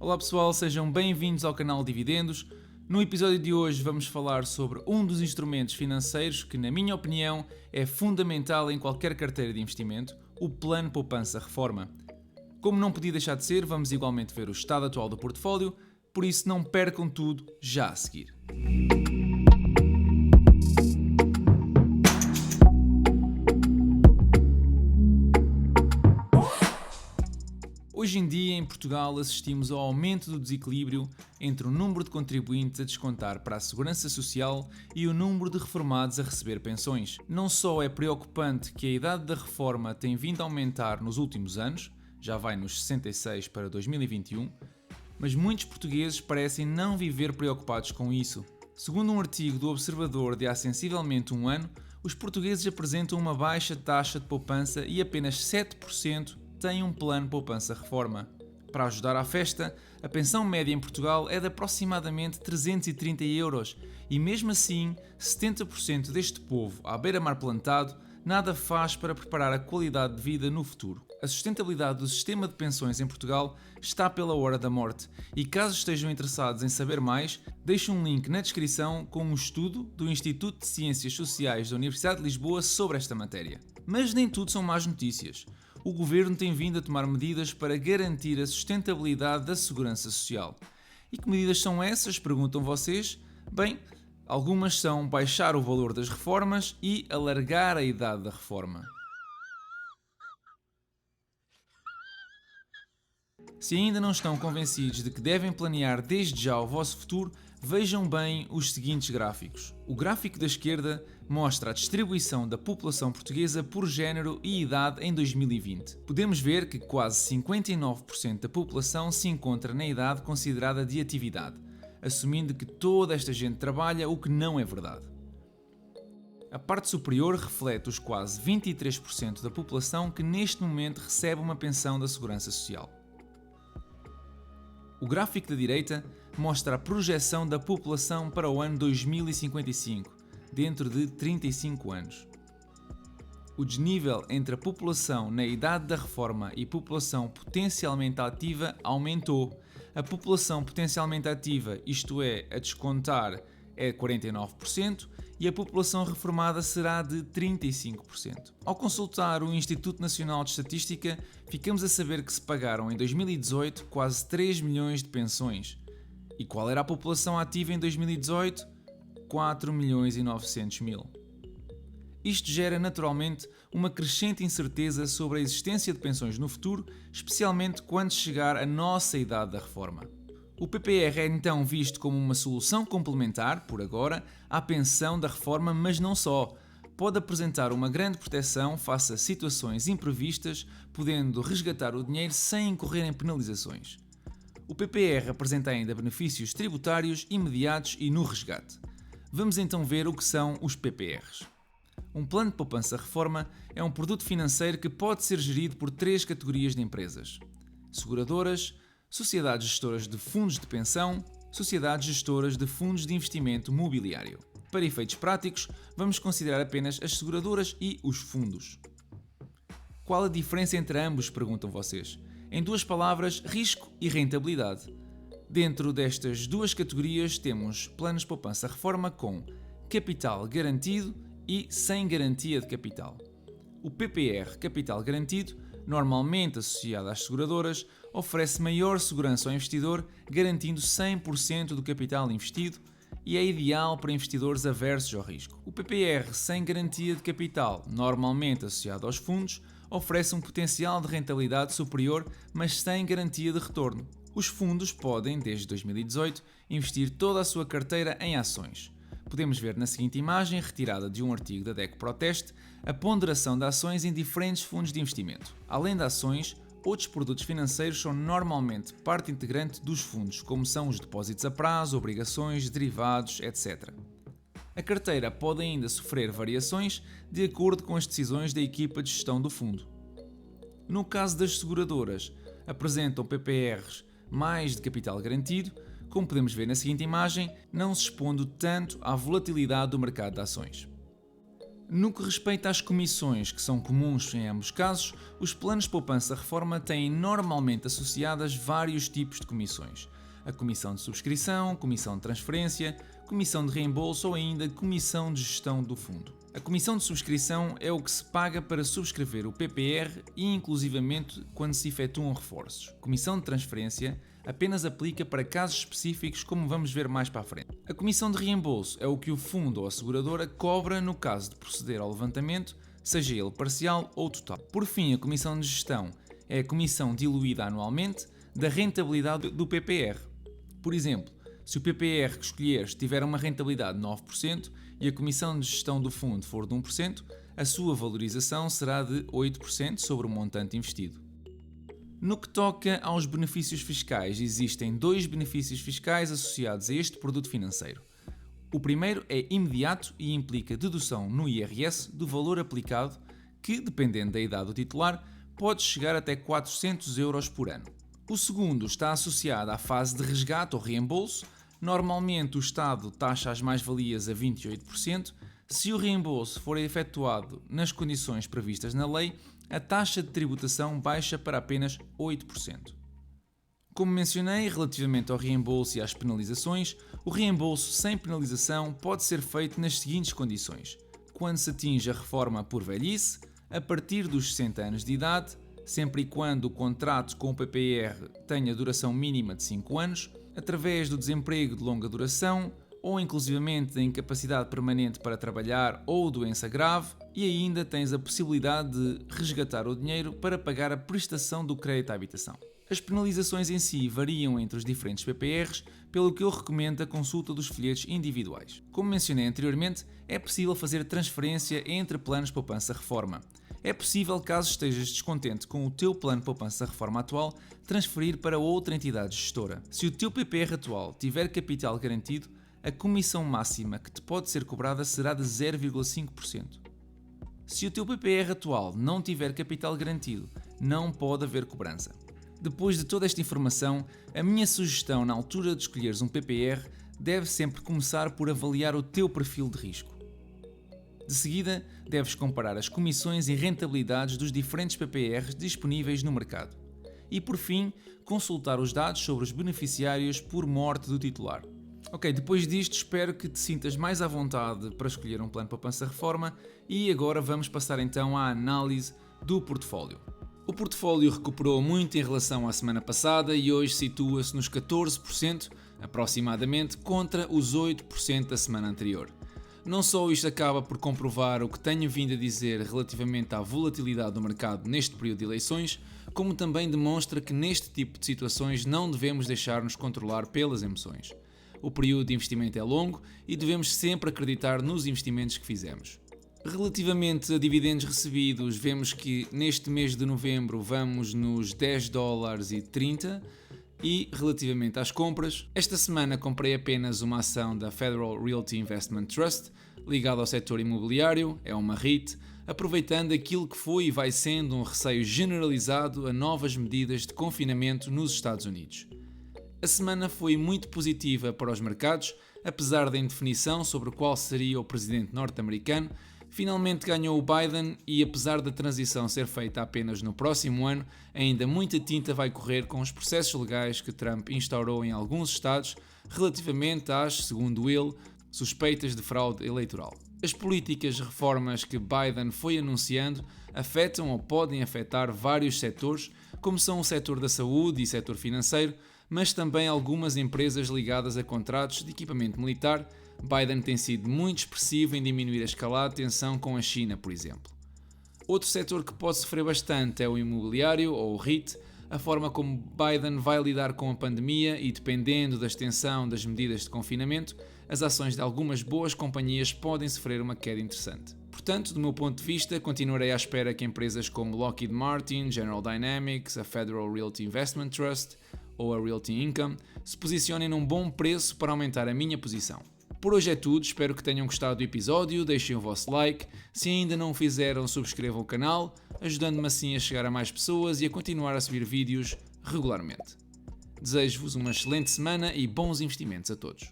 Olá pessoal, sejam bem-vindos ao canal Dividendos. No episódio de hoje vamos falar sobre um dos instrumentos financeiros que, na minha opinião, é fundamental em qualquer carteira de investimento, o Plano Poupança Reforma. Como não podia deixar de ser, vamos igualmente ver o estado atual do portfólio, por isso não percam tudo já a seguir. Hoje em dia, em Portugal, assistimos ao aumento do desequilíbrio entre o número de contribuintes a descontar para a Segurança Social e o número de reformados a receber pensões. Não só é preocupante que a idade da reforma tem vindo a aumentar nos últimos anos, já vai nos 66 para 2021, mas muitos portugueses parecem não viver preocupados com isso. Segundo um artigo do Observador de há sensivelmente um ano, os portugueses apresentam uma baixa taxa de poupança e apenas 7% têm um plano poupança reforma. Para ajudar à festa, a pensão média em Portugal é de aproximadamente 330 euros e mesmo assim 70% deste povo à beira-mar plantado nada faz para preparar a qualidade de vida no futuro. A sustentabilidade do sistema de pensões em Portugal está pela hora da morte e caso estejam interessados em saber mais, deixo um link na descrição com um estudo do Instituto de Ciências Sociais da Universidade de Lisboa sobre esta matéria. Mas nem tudo são más notícias. O Governo tem vindo a tomar medidas para garantir a sustentabilidade da Segurança Social. E que medidas são essas, perguntam vocês? Bem, algumas são baixar o valor das reformas e alargar a idade da reforma. Se ainda não estão convencidos de que devem planear desde já o vosso futuro, vejam bem os seguintes gráficos. O gráfico da esquerda mostra a distribuição da população portuguesa por género e idade em 2020. Podemos ver que quase 59% da população se encontra na idade considerada de atividade, assumindo que toda esta gente trabalha, o que não é verdade. A parte superior reflete os quase 23% da população que neste momento recebe uma pensão da Segurança Social. O gráfico da direita mostra a projeção da população para o ano 2055, dentro de 35 anos. O desnível entre a população na idade da reforma e população potencialmente ativa aumentou. A população potencialmente ativa, isto é, a descontar, é 49% e a população reformada será de 35%. Ao consultar o Instituto Nacional de Estatística, ficamos a saber que se pagaram em 2018 quase 3 milhões de pensões. E qual era a população ativa em 2018? 4 milhões e 900 mil. Isto gera naturalmente uma crescente incerteza sobre a existência de pensões no futuro, especialmente quando chegar a nossa idade da reforma. O PPR é então visto como uma solução complementar, por agora, à pensão da reforma, mas não só. Pode apresentar uma grande proteção face a situações imprevistas, podendo resgatar o dinheiro sem incorrer em penalizações. O PPR apresenta ainda benefícios tributários imediatos e no resgate. Vamos então ver o que são os PPRs. Um plano de poupança reforma é um produto financeiro que pode ser gerido por 3 categorias de empresas: seguradoras, sociedades gestoras de fundos de pensão, sociedades gestoras de fundos de investimento mobiliário. Para efeitos práticos, vamos considerar apenas as seguradoras e os fundos. Qual a diferença entre ambos, perguntam vocês? Em 2 palavras, risco e rentabilidade. Dentro destas 2 categorias temos planos de poupança reforma com capital garantido e sem garantia de capital. O PPR Capital Garantido, normalmente associado às seguradoras, oferece maior segurança ao investidor, garantindo 100% do capital investido e é ideal para investidores aversos ao risco. O PPR sem garantia de capital, normalmente associado aos fundos, oferece um potencial de rentabilidade superior, mas sem garantia de retorno. Os fundos podem, desde 2018, investir toda a sua carteira em ações. Podemos ver na seguinte imagem, retirada de um artigo da DECO Proteste, a ponderação de ações em diferentes fundos de investimento. Além de ações, outros produtos financeiros são normalmente parte integrante dos fundos, como são os depósitos a prazo, obrigações, derivados, etc. A carteira pode ainda sofrer variações de acordo com as decisões da equipa de gestão do fundo. No caso das seguradoras, apresentam PPRs mais de capital garantido, como podemos ver na seguinte imagem, não se expondo tanto à volatilidade do mercado de ações. No que respeita às comissões, que são comuns em ambos casos, os planos de poupança-reforma têm normalmente associadas vários tipos de comissões. A comissão de subscrição, comissão de transferência, comissão de reembolso ou ainda comissão de gestão do fundo. A comissão de subscrição é o que se paga para subscrever o PPR e inclusivamente quando se efetuam reforços. Comissão de transferência apenas aplica para casos específicos, como vamos ver mais para a frente. A comissão de reembolso é o que o fundo ou a seguradora cobra no caso de proceder ao levantamento, seja ele parcial ou total. Por fim, a comissão de gestão é a comissão diluída anualmente da rentabilidade do PPR. Por exemplo, se o PPR que escolheres tiver uma rentabilidade de 9% e a comissão de gestão do fundo for de 1%, a sua valorização será de 8% sobre o montante investido. No que toca aos benefícios fiscais, existem 2 benefícios fiscais associados a este produto financeiro. O primeiro é imediato e implica dedução no IRS do valor aplicado, que, dependendo da idade do titular, pode chegar até 400 euros por ano. O segundo está associado à fase de resgate ou reembolso. Normalmente o Estado taxa as mais-valias a 28%. Se o reembolso for efetuado nas condições previstas na lei, a taxa de tributação baixa para apenas 8%. Como mencionei, relativamente ao reembolso e às penalizações, o reembolso sem penalização pode ser feito nas seguintes condições: quando se atinge a reforma por velhice, a partir dos 60 anos de idade, sempre e quando o contrato com o PPR tenha duração mínima de 5 anos, através do desemprego de longa duração, ou inclusivamente da incapacidade permanente para trabalhar ou doença grave, e ainda tens a possibilidade de resgatar o dinheiro para pagar a prestação do crédito à habitação. As penalizações em si variam entre os diferentes PPRs, pelo que eu recomendo a consulta dos folhetos individuais. Como mencionei anteriormente, é possível fazer transferência entre planos de poupança-reforma. É possível, caso estejas descontente com o teu plano de poupança-reforma atual, transferir para outra entidade gestora. Se o teu PPR atual tiver capital garantido, a comissão máxima que te pode ser cobrada será de 0,5%. Se o teu PPR atual não tiver capital garantido, não pode haver cobrança. Depois de toda esta informação, a minha sugestão na altura de escolheres um PPR deve sempre começar por avaliar o teu perfil de risco. De seguida, deves comparar as comissões e rentabilidades dos diferentes PPRs disponíveis no mercado. E por fim, consultar os dados sobre os beneficiários por morte do titular. Ok, depois disto espero que te sintas mais à vontade para escolher um plano de poupança-reforma e agora vamos passar então à análise do portfólio. O portfólio recuperou muito em relação à semana passada e hoje situa-se nos 14%, aproximadamente, contra os 8% da semana anterior. Não só isto acaba por comprovar o que tenho vindo a dizer relativamente à volatilidade do mercado neste período de eleições, como também demonstra que neste tipo de situações não devemos deixar-nos controlar pelas emoções. O período de investimento é longo e devemos sempre acreditar nos investimentos que fizemos. Relativamente a dividendos recebidos, vemos que neste mês de novembro vamos nos $10,30 e relativamente às compras, esta semana comprei apenas uma ação da Federal Realty Investment Trust ligada ao setor imobiliário, é uma REIT, aproveitando aquilo que foi e vai sendo um receio generalizado a novas medidas de confinamento nos Estados Unidos. A semana foi muito positiva para os mercados, apesar da indefinição sobre qual seria o presidente norte-americano. Finalmente ganhou o Biden e, apesar da transição ser feita apenas no próximo ano, ainda muita tinta vai correr com os processos legais que Trump instaurou em alguns estados relativamente às, segundo ele, suspeitas de fraude eleitoral. As políticas de reformas que Biden foi anunciando afetam ou podem afetar vários setores, como são o setor da saúde e setor financeiro, mas também algumas empresas ligadas a contratos de equipamento militar. Biden tem sido muito expressivo em diminuir a escalada de tensão com a China, por exemplo. Outro setor que pode sofrer bastante é o imobiliário, ou o REIT, a forma como Biden vai lidar com a pandemia e, dependendo da extensão das medidas de confinamento, as ações de algumas boas companhias podem sofrer uma queda interessante. Portanto, do meu ponto de vista, continuarei à espera que empresas como Lockheed Martin, General Dynamics, a Federal Realty Investment Trust ou a Realty Income se posicionem num bom preço para aumentar a minha posição. Por hoje é tudo, espero que tenham gostado do episódio, deixem o vosso like, se ainda não o fizeram subscrevam o canal, ajudando-me assim a chegar a mais pessoas e a continuar a subir vídeos regularmente. Desejo-vos uma excelente semana e bons investimentos a todos.